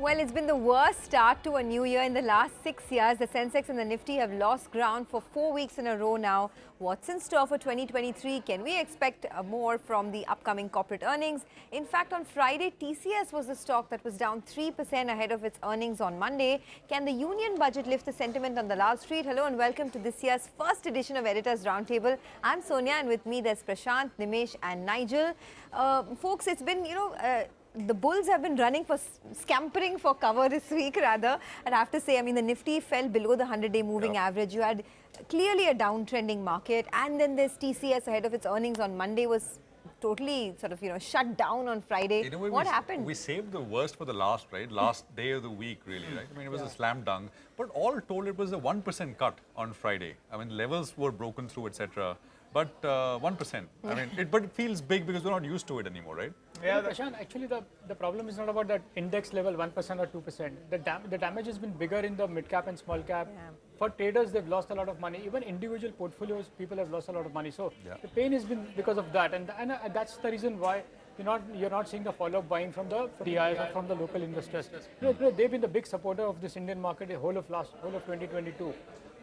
Well, it's been the worst start to a new year in the last 6 years. The Sensex and the Nifty have lost ground for 4 weeks in a row now. What's in store for 2023? Can we expect more from the upcoming corporate earnings? In fact, on Friday, TCS was the stock that was down 3% ahead of its earnings on Monday. Can the union budget lift the sentiment on the Lal Street? Hello and welcome to this year's first edition of Editors Roundtable. I'm Sonia and with me there's Prashant, Nimesh and Nigel. Folks, it's been, the bulls have been running for scampering for cover this week rather. And I have to say, the Nifty fell below the 100-day moving average. You had clearly a downtrending market, and then this TCS ahead of its earnings on Monday was totally shut down on Friday. What happened? We saved the worst for the last, right? Last day of the week, really, right? It was a slam dunk. But all told, it was a 1% cut on Friday. Levels were broken through, etc. But 1%. But it feels big because we're not used to it anymore, right? Yeah, Prashant, actually the problem is not about that index level 1% or 2%. The damage has been bigger in the mid cap and small cap. Yeah. For traders, they've lost a lot of money. Even individual portfolios, people have lost a lot of money. So the pain has been because of that, and that's the reason why you're not seeing the follow-up buying from the DIs or from the local investors. They've been the big supporter of this Indian market the whole of 2022.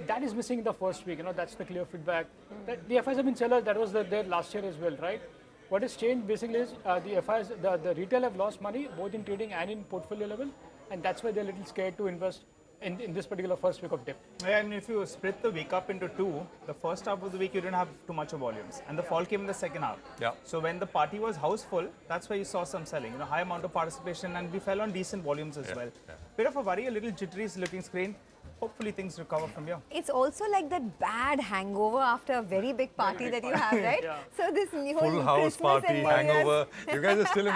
That is missing in the first week. That's the clear feedback. That the FIs have been sellers. That was there last year as well, right? What has changed basically is the FIs, the retail have lost money both in trading and in portfolio level, and that's why they're a little scared to invest in this particular first week of dip. And if you split the week up into two, the first half of the week you didn't have too much of volumes, and the fall came in the second half. Yeah. So when the party was house full, that's where you saw some selling. High amount of participation, and we fell on decent volumes as well. Yeah. Bit of a worry, a little jittery looking screen. Hopefully things recover from here. It's also like that bad hangover after a very big party that you have, right? Yeah. So this new full house Christmas party, hangover. You guys are still in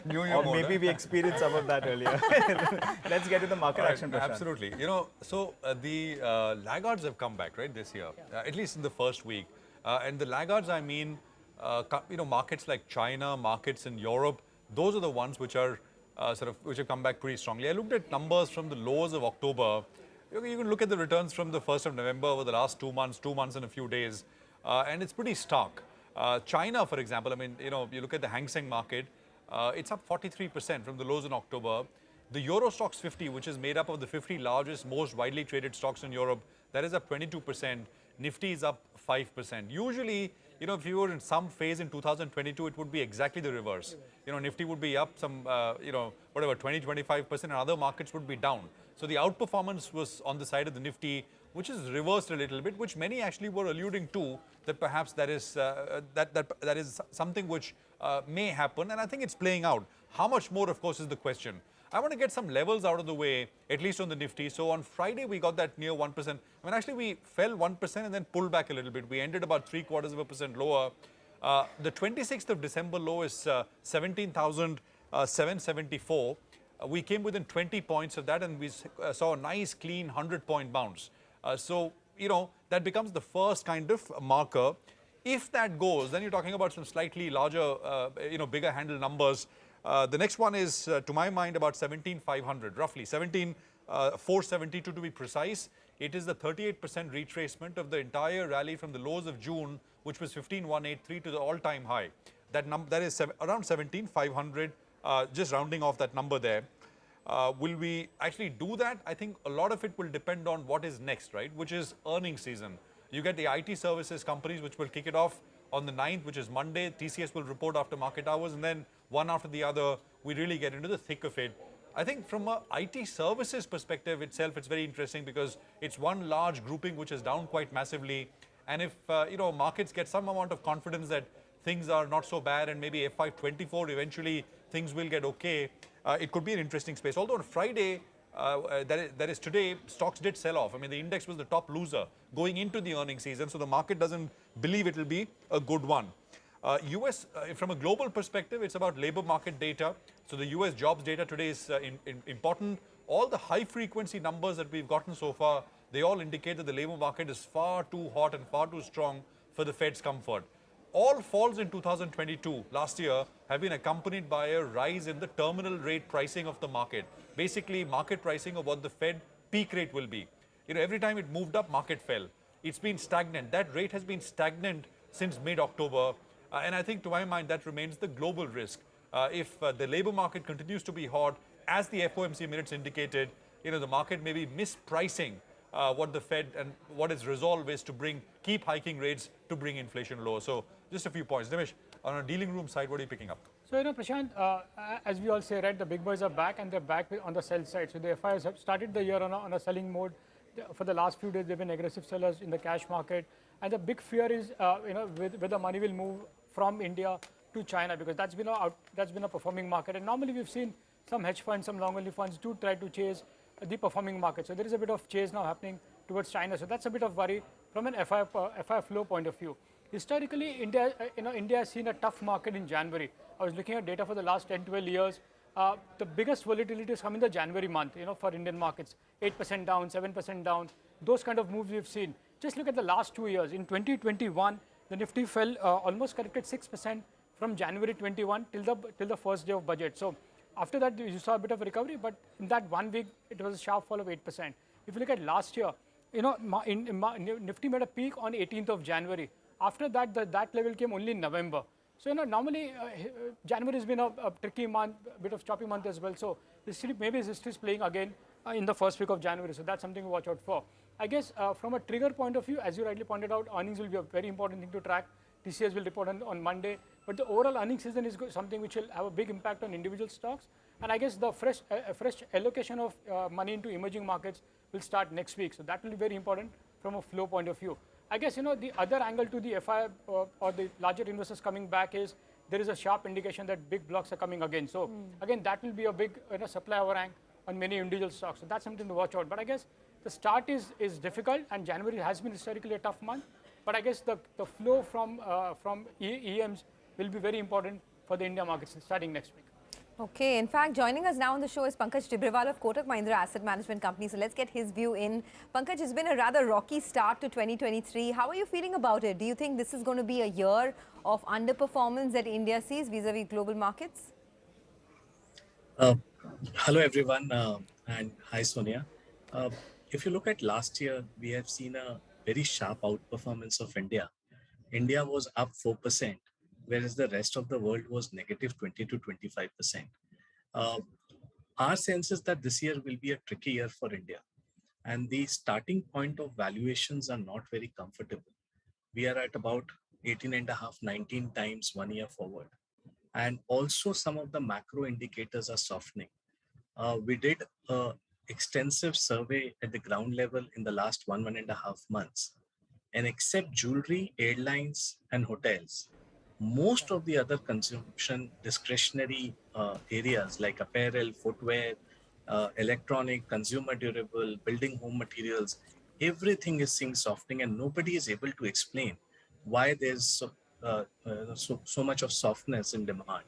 New Year or mode, maybe we experienced some of that earlier. Let's get to the market action, Prashant. Absolutely. The laggards have come back, right, this year, at least in the first week. And the laggards, markets like China, markets in Europe, those are the ones which are which have come back pretty strongly. I looked at numbers from the lows of October. You can look at the returns from the 1st of November over the last 2 months and a few days, and it's pretty stark. China, for example, you look at the Hang Seng market, it's up 43% from the lows in October. The Euro Stoxx 50, which is made up of the 50 largest, most widely traded stocks in Europe, that is up 22%. Nifty is up 5%. Usually, if you were in some phase in 2022, it would be exactly the reverse. Nifty would be up some, 20-25%, and other markets would be down. So the outperformance was on the side of the Nifty, which is reversed a little bit, which many actually were alluding to, that perhaps that is that is something which may happen, and I think it's playing out. How much more, of course, is the question. I want to get some levels out of the way, at least on the Nifty. So on Friday, we got that near 1%. Actually, we fell 1% and then pulled back a little bit. We ended about 0.75% lower. The 26th of December low is 17,774. We came within 20 points of that, and we saw a nice, clean 100-point bounce. That becomes the first kind of marker. If that goes, then you're talking about some slightly larger, bigger handle numbers. The next one is, to my mind, about 17,500, roughly 17,472 to be precise. It is the 38% retracement of the entire rally from the lows of June, which was 15,183 to the all-time high. That is around 17,500, just rounding off that number there. Will we actually do that? I think a lot of it will depend on what is next, right, which is earnings season. You get the IT services companies, which will kick it off on the 9th, which is Monday. TCS will report after market hours, and then one after the other, we really get into the thick of it. I think from a IT services perspective itself, it's very interesting because it's one large grouping which is down quite massively. And if, markets get some amount of confidence that things are not so bad and maybe FY24 eventually things will get okay, it could be an interesting space. Although on Friday, that is today, stocks did sell off. The index was the top loser going into the earnings season, so the market doesn't believe it will be a good one. US, from a global perspective, it's about labor market data. So the US jobs data today is important. All the high frequency numbers that we've gotten so far, they all indicate that the labor market is far too hot and far too strong for the Fed's comfort. All falls in 2022, last year, have been accompanied by a rise in the terminal rate pricing of the market. Basically, market pricing of what the Fed peak rate will be. Every time it moved up, market fell. It's been stagnant. That rate has been stagnant since mid-October. And I think, to my mind, that remains the global risk. If the labor market continues to be hot, as the FOMC minutes indicated, the market may be mispricing what the Fed and what its resolve is to keep hiking rates to bring inflation lower. So just a few points. Nimish, on a dealing room side, what are you picking up? So, Prashant, as we all say, right, the big boys are back and they're back on the sell side. So the FIs have started the year on a selling mode. For the last few days, they've been aggressive sellers in the cash market. And the big fear is, whether the money will move from India to China, because that's been a performing market. And normally we've seen some hedge funds, some long-only funds do try to chase the performing market. So there is a bit of chase now happening towards China. So that's a bit of worry from an FI flow point of view. Historically, India has seen a tough market in January. I was looking at data for the last 10, 12 years. The biggest volatility has come in the January month, for Indian markets. 8% down, 7% down, those kind of moves we've seen. Just look at the last 2 years. In 2021, the Nifty fell almost corrected 6% from January 21 till the first day of budget. So after that, you saw a bit of a recovery, but in that 1 week, it was a sharp fall of 8%. If you look at last year, Nifty made a peak on 18th of January. After that, that level came only in November. So, normally January has been a tricky month, a bit of choppy month as well. So, maybe history is playing again in the first week of January. So, that's something to watch out for. I guess from a trigger point of view, as you rightly pointed out, earnings will be a very important thing to track. TCS will report on Monday. But the overall earnings season is something which will have a big impact on individual stocks. And I guess the fresh allocation of money into emerging markets will start next week. So, that will be very important from a flow point of view. I guess, the other angle to the FI or the larger investors coming back is there is a sharp indication that big blocks are coming again. So, again, that will be a big supply overhang on many individual stocks. So, that's something to watch out. But I guess the start is difficult, and January has been historically a tough month. But I guess the flow from EMs will be very important for the India markets starting next week. Okay, in fact, joining us now on the show is Pankaj Tibrewal of Kotak Mahindra Asset Management Company. So let's get his view in. Pankaj, it's been a rather rocky start to 2023. How are you feeling about it? Do you think this is going to be a year of underperformance that India sees vis-a-vis global markets? Hello, everyone, and hi, Sonia. If you look at last year, we have seen a very sharp outperformance of India. India was up 4%. Whereas the rest of the world was negative 20 to 25%. Our sense is that this year will be a tricky year for India. And the starting point of valuations are not very comfortable. We are at about 18.5, 19 times 1 year forward. And also some of the macro indicators are softening. We did an extensive survey at the ground level in the last 1.5 months. And except jewelry, airlines, and hotels, most of the other consumption discretionary areas like apparel, footwear, electronic, consumer durable, building home materials, everything is seeing softening, and nobody is able to explain why there's so much of softness in demand.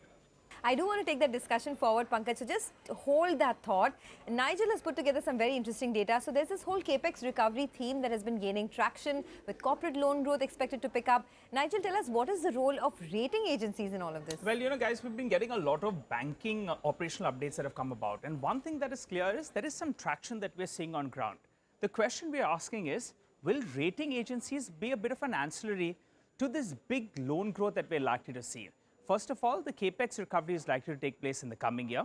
I do want to take that discussion forward, Pankaj, so just hold that thought. Nigel has put together some very interesting data. So there's this whole Capex recovery theme that has been gaining traction with corporate loan growth expected to pick up. Nigel, tell us, what is the role of rating agencies in all of this? Well, guys, we've been getting a lot of banking operational updates that have come about. And one thing that is clear is there is some traction that we're seeing on ground. The question we're asking is, will rating agencies be a bit of an ancillary to this big loan growth that we're likely to see? First of all, the Capex recovery is likely to take place in the coming year.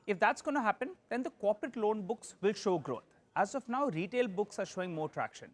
If that's going to happen, then the corporate loan books will show growth. As of now, retail books are showing more traction.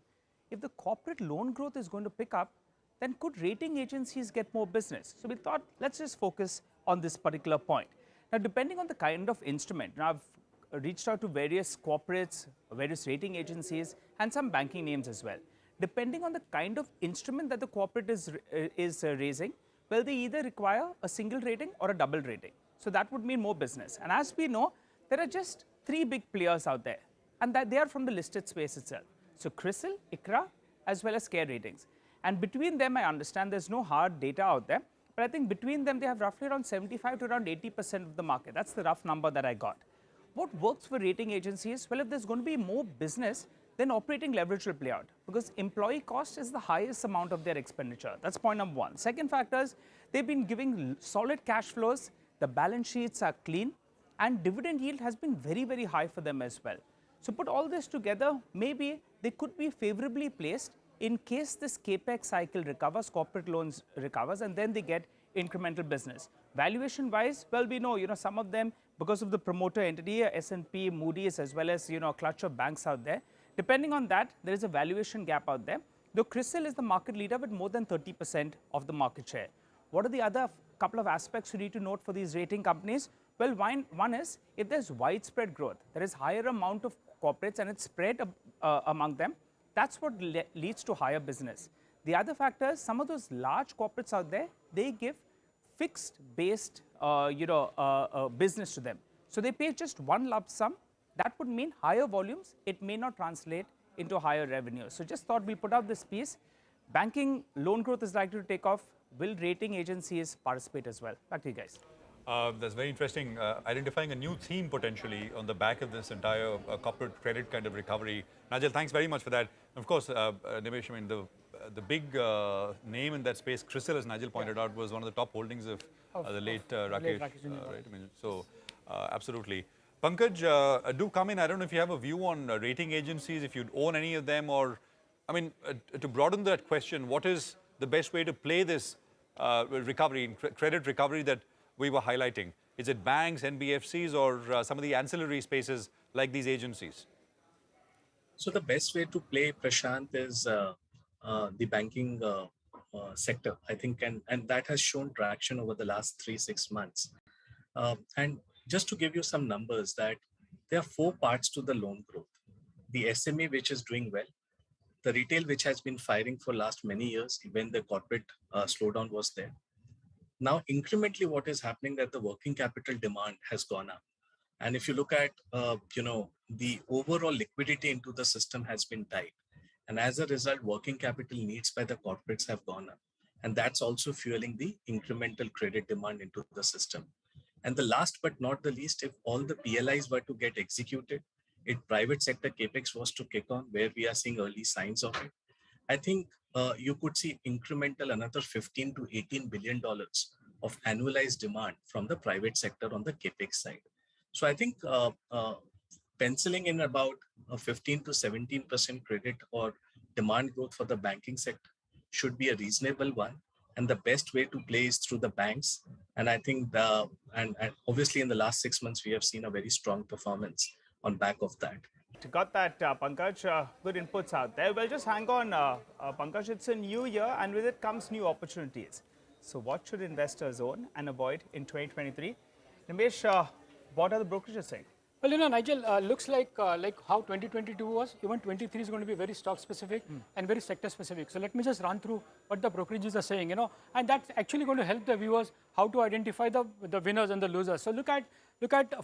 If the corporate loan growth is going to pick up, then could rating agencies get more business? So we thought, let's just focus on this particular point. Now, depending on the kind of instrument, now I've reached out to various corporates, various rating agencies, and some banking names as well. Depending on the kind of instrument that the corporate is raising, well, they either require a single rating or a double rating. So that would mean more business. And as we know, there are just 3 big players out there, and that they are from the listed space itself. So CRISIL, ICRA, as well as CARE Ratings. And between them, I understand there's no hard data out there, but I think between them, they have roughly around 75 to around 80% of the market. That's the rough number that I got. What works for rating agencies? Well, if there's going to be more business, then operating leverage will play out, because employee cost is the highest amount of their expenditure. That's point number one. Second factor is they've been giving solid cash flows, the balance sheets are clean, and dividend yield has been very, very high for them as well. So put all this together, maybe they could be favorably placed in case this Capex cycle recovers, corporate loans recovers, and then they get incremental business. Valuation wise, well, we know, some of them because of the promoter entity, S&P, Moody's, as well as a clutch of banks out there. Depending on that, there is a valuation gap out there. Though CRISIL is the market leader with more than 30% of the market share. What are the other couple of aspects you need to note for these rating companies? Well, one is if there's widespread growth, there is higher amount of corporates and it's spread among them. That's what leads to higher business. The other factor is some of those large corporates out there, they give fixed based business to them. So they pay just one lump sum. That would mean higher volumes. It may not translate into higher revenue. So just thought we'll put out this piece. Banking loan growth is likely to take off. Will rating agencies participate as well? Back to you guys. That's very interesting. Identifying a new theme potentially on the back of this entire corporate credit kind of recovery. Nigel, thanks very much for that. Of course, Nimesh, I mean, the big name in that space, CRISIL, as Nigel pointed out, was one of the top holdings of the late Rakesh. Right? I mean, so, absolutely. Pankaj, do come in. I don't know if you have a view on rating agencies, if you'd own any of them, or, I mean, to broaden that question, what is the best way to play this recovery, credit recovery that we were highlighting? Is it banks, NBFCs, or some of the ancillary spaces like these agencies? So the best way to play, Prashant, is the banking sector, I think, and that has shown traction over the last 3-6 months. And just to give you some numbers, that there are 4 parts to the loan growth. The SME, which is doing well, the retail, which has been firing for last many years when the corporate slowdown was there. Now, incrementally, what is happening that the working capital demand has gone up. And if you look at, the overall liquidity into the system has been tight. And as a result, working capital needs by the corporates have gone up. And that's also fueling the incremental credit demand into the system. And the last but not the least, if all the PLIs were to get executed, if private sector Capex was to kick on, where we are seeing early signs of it, I think you could see incremental another $15 to $18 billion of annualized demand from the private sector on the Capex side. So I think penciling in about a 15 to 17% credit or demand growth for the banking sector should be a reasonable one. And the best way to play is through the banks. And I think, and obviously in the last 6 months, we have seen a very strong performance on back of that. Got that, Pankaj. Good inputs out there. Well, just hang on, Pankaj. It's a new year, and with it comes new opportunities. So what should investors own and avoid in 2023? Nimesh, what are the brokerages saying? Well, Nigel, looks like how 2022 was, even 23 is going to be very stock specific and very sector specific. So let me just run through what the brokerages are saying, and that's actually going to help the viewers how to identify the winners and the losers. So look at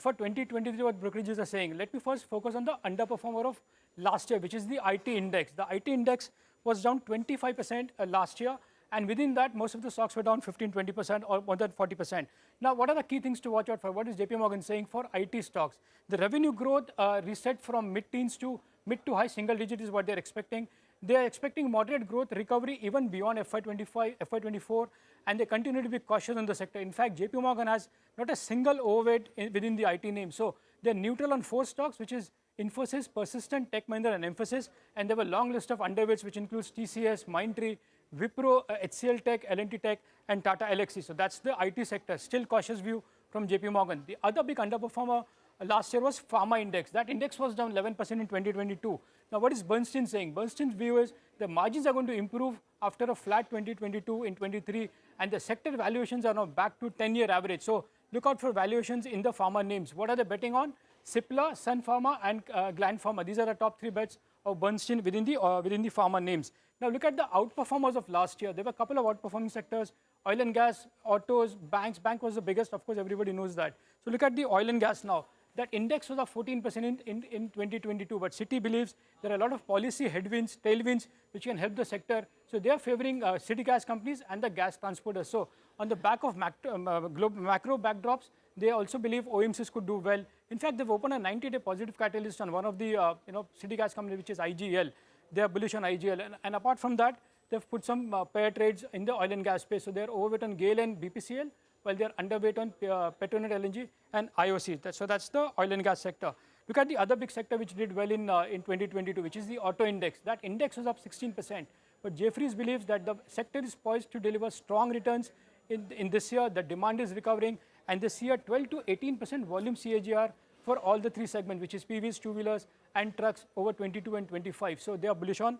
for 2023 what brokerages are saying. Let me first focus on the underperformer of last year, which is the IT index. The IT index was down 25% last year. And within that, most of the stocks were down 15, 20% or more than 40%. Now, what are the key things to watch out for? What is JP Morgan saying for IT stocks? The revenue growth reset from mid-teens to mid to high single digit is what they're expecting. They are expecting moderate growth recovery even beyond FY25, FY24, and they continue to be cautious on the sector. In fact, JP Morgan has not a single overweight within the IT name. So they're neutral on 4 stocks, which is Infosys, Persistent, Tech Mahindra, and Emphasis. And they have a long list of underweights, which includes TCS, Mindtree, Wipro, HCL Tech, L&T Tech, and Tata Elxsi. So that's the IT sector. Still cautious view from JP Morgan. The other big underperformer last year was Pharma Index. That index was down 11% in 2022. Now, what is Bernstein saying? Bernstein's view is the margins are going to improve after a flat 2022 in 23, and the sector valuations are now back to 10-year average. So look out for valuations in the pharma names. What are they betting on? Cipla, Sun Pharma, and Gland Pharma. These are the top 3 bets of Bernstein within the pharma names. Now look at the outperformers of last year. There were a couple of outperforming sectors: oil and gas, autos, banks. Bank was the biggest, of course, everybody knows that. So look at the oil and gas now. That index was up 14% in 2022, but Citi believes there are a lot of policy headwinds, tailwinds, which can help the sector. So they are favoring city gas companies and the gas transporters. So on the back of macro backdrops, they also believe OMCs could do well. In fact, they've opened a 90-day positive catalyst on one of the city gas companies, which is IGL. They are bullish on IGL. And apart from that, they've put some pair trades in the oil and gas space. So they're overweight on GAIL and BPCL, while they're underweight on Petronet LNG and IOC. So that's the oil and gas sector. Look at the other big sector which did well in 2022, which is the auto index. That index was up 16%. But Jefferies believes that the sector is poised to deliver strong returns in this year. The demand is recovering, and they see a 12 to 18% volume CAGR for all the three segments, which is PVs, two-wheelers, and trucks over 22 and 25. So they are bullish on,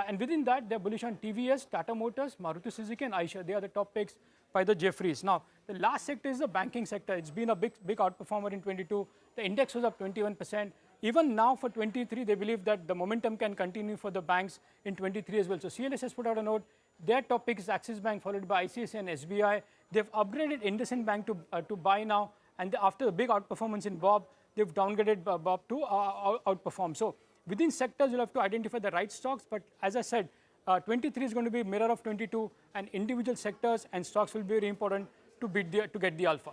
and within that, they're bullish on TVS, Tata Motors, Maruti Suzuki, and Eicher. They are the top picks by the Jefferies. Now, the last sector is the banking sector. It's been a big outperformer in 22. The index was up 21%. Even now for 23, they believe that the momentum can continue for the banks in 23 as well. So CLS has put out a note. Their top pick is Axis Bank, followed by ICICI and SBI. They've upgraded IndusInd Bank to buy now. And after the big outperformance in Bob, they've downgraded Bob to outperform. So within sectors, you'll have to identify the right stocks. But as I said, 23 is going to be a mirror of 22, and individual sectors and stocks will be very important to get the alpha.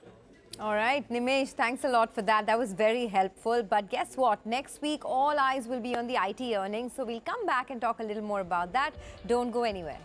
All right, Nimesh, thanks a lot for that. That was very helpful. But guess what? Next week, all eyes will be on the IT earnings. So we'll come back and talk a little more about that. Don't go anywhere.